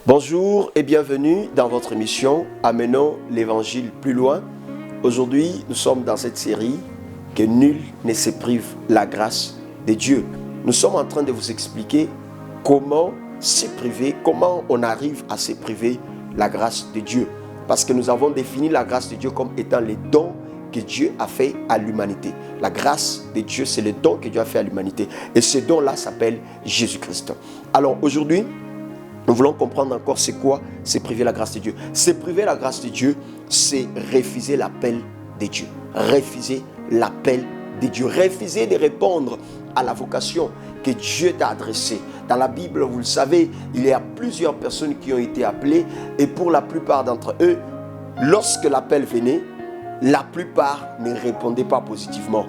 Bonjour et bienvenue dans votre émission Amenons l'évangile plus loin. Aujourd'hui, nous sommes dans cette série que nul ne se prive la grâce de Dieu. Nous sommes en train de vous expliquer comment se priver, comment on arrive à se priver la grâce de Dieu. Parce que nous avons défini la grâce de Dieu comme étant les dons que Dieu a fait à l'humanité. La grâce de Dieu, c'est le don que Dieu a fait à l'humanité. Et ce don-là s'appelle Jésus-Christ. Alors aujourd'hui, nous voulons comprendre encore c'est quoi se priver la grâce de Dieu. Se priver la grâce de Dieu, c'est refuser l'appel de Dieu. Refuser l'appel de Dieu. Refuser de répondre à la vocation que Dieu t'a adressée. Dans la Bible, vous le savez, il y a plusieurs personnes qui ont été appelées et pour la plupart d'entre eux, lorsque l'appel venait, la plupart ne répondaient pas positivement.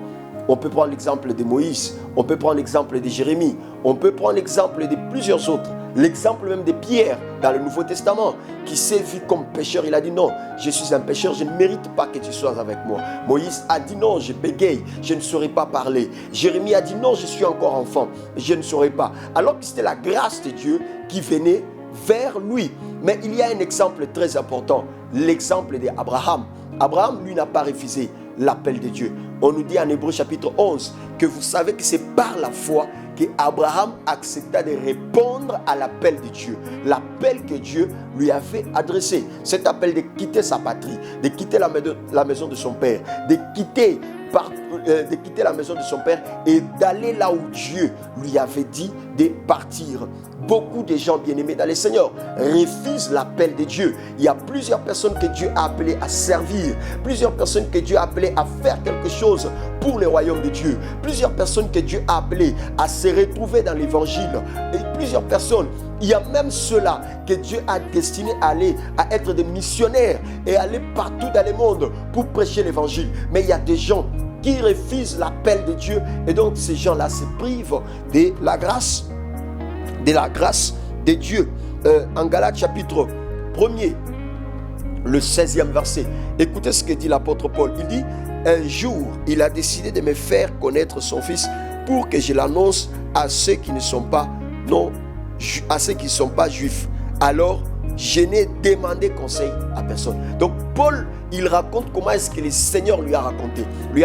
On peut prendre l'exemple de Moïse, on peut prendre l'exemple de Jérémie, on peut prendre l'exemple de plusieurs autres. L'exemple même de Pierre dans le Nouveau Testament qui s'est vu comme pécheur, il a dit non, je suis un pécheur, je ne mérite pas que tu sois avec moi. Moïse a dit non, je bégaye, je ne saurais pas parler. Jérémie a dit non, je suis encore enfant, je ne saurais pas. Alors que c'était la grâce de Dieu qui venait vers lui. Mais il y a un exemple très important, l'exemple d'Abraham. Abraham, lui, n'a pas refusé l'appel de Dieu. On nous dit en Hébreux chapitre 11 que vous savez que c'est par la foi qu'Abraham accepta de répondre à l'appel de Dieu. L'appel que Dieu lui avait adressé. Cet appel de quitter sa patrie, de quitter la maison de son père, de quitter la maison de son père et d'aller là où Dieu lui avait dit de partir. Beaucoup de gens bien-aimés dans le Seigneur refusent l'appel de Dieu. Il y a plusieurs personnes que Dieu a appelées à servir, plusieurs personnes que Dieu a appelées à faire quelque chose pour le royaume de Dieu, plusieurs personnes que Dieu a appelées à se retrouver dans l'évangile et plusieurs personnes. Il y a même ceux-là que Dieu a destinés à être des missionnaires et aller partout dans le monde pour prêcher l'évangile. Mais il y a des gens qui refusent l'appel de Dieu et donc ces gens-là se privent de la grâce de Dieu. En Galates chapitre 1er, le 16e verset, écoutez ce que dit l'apôtre Paul. Il dit, un jour, il a décidé de me faire connaître son fils pour que je l'annonce à ceux qui ne sont pas juifs. Alors, je n'ai demandé conseil à personne. Donc Paul, il raconte comment est-ce que le Seigneur lui a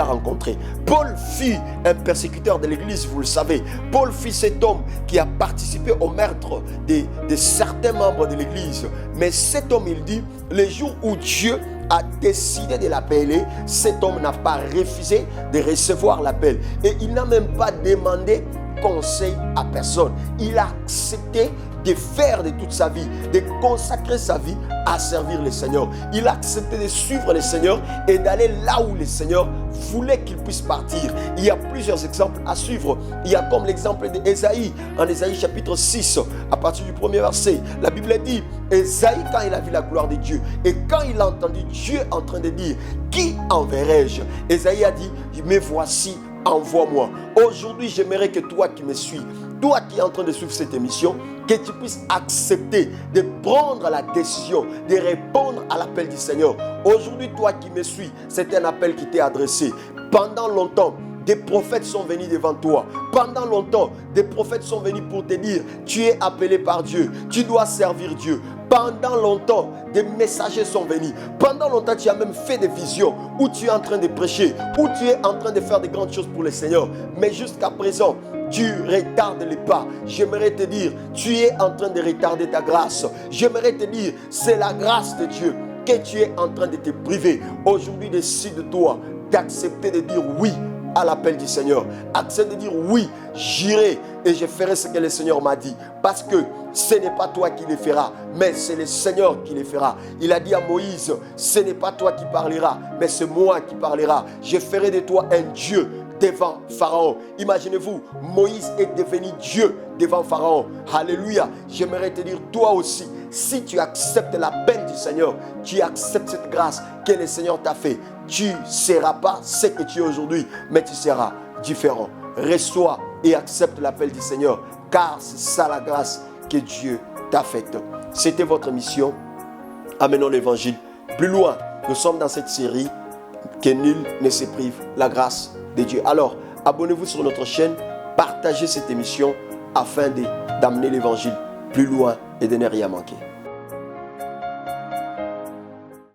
rencontré. Paul fut un persécuteur de l'église, vous le savez. Paul fut cet homme qui a participé au meurtre de certains membres de l'église. Mais cet homme, il dit, le jour où Dieu a décidé de l'appeler, cet homme n'a pas refusé de recevoir l'appel. Et il n'a même pas demandé conseil à personne. Il a accepté de faire de toute sa vie, de consacrer sa vie à servir le Seigneur. Il a accepté de suivre le Seigneur et d'aller là où le Seigneur voulait qu'il puisse partir. Il y a plusieurs exemples à suivre. Il y a comme l'exemple d'Ésaïe, en Ésaïe chapitre 6, à partir du premier verset. La Bible dit, Ésaïe, quand il a vu la gloire de Dieu et quand il a entendu Dieu en train de dire, qui enverrai-je? Ésaïe a dit, mais voici, envoie-moi. Aujourd'hui, j'aimerais que toi qui me suis, toi qui es en train de suivre cette émission, que tu puisses accepter de prendre la décision, de répondre à l'appel du Seigneur. Aujourd'hui, toi qui me suis, c'est un appel qui t'est adressé. Pendant longtemps, des prophètes sont venus devant toi. Pendant longtemps, des prophètes sont venus pour te dire, tu es appelé par Dieu, tu dois servir Dieu. Pendant longtemps, des messagers sont venus. Pendant longtemps, tu as même fait des visions où tu es en train de prêcher, où tu es en train de faire de grandes choses pour le Seigneur. Mais jusqu'à présent, tu retardes les pas. J'aimerais te dire, tu es en train de retarder ta grâce. J'aimerais te dire, c'est la grâce de Dieu que tu es en train de te priver. Aujourd'hui, décide-toi d'accepter de dire oui à l'appel du Seigneur. Accepte de dire oui, j'irai et je ferai ce que le Seigneur m'a dit. Parce que ce n'est pas toi qui le feras, mais c'est le Seigneur qui le fera. Il a dit à Moïse, ce n'est pas toi qui parleras, mais c'est moi qui parlera. Je ferai de toi un Dieu devant Pharaon. Imaginez-vous, Moïse est devenu Dieu devant Pharaon. Alléluia. J'aimerais te dire, toi aussi, si tu acceptes l'appel du Seigneur, tu acceptes cette grâce que le Seigneur t'a fait, tu ne seras pas ce que tu es aujourd'hui, mais tu seras différent. Reçois et accepte l'appel du Seigneur, car c'est ça la grâce que Dieu t'a faite. C'était votre mission. Amenons l'évangile plus loin. Nous sommes dans cette série que nul ne se prive la grâce de Dieu. Alors, abonnez-vous sur notre chaîne, partagez cette émission afin d'amener l'évangile plus loin et de ne rien manquer.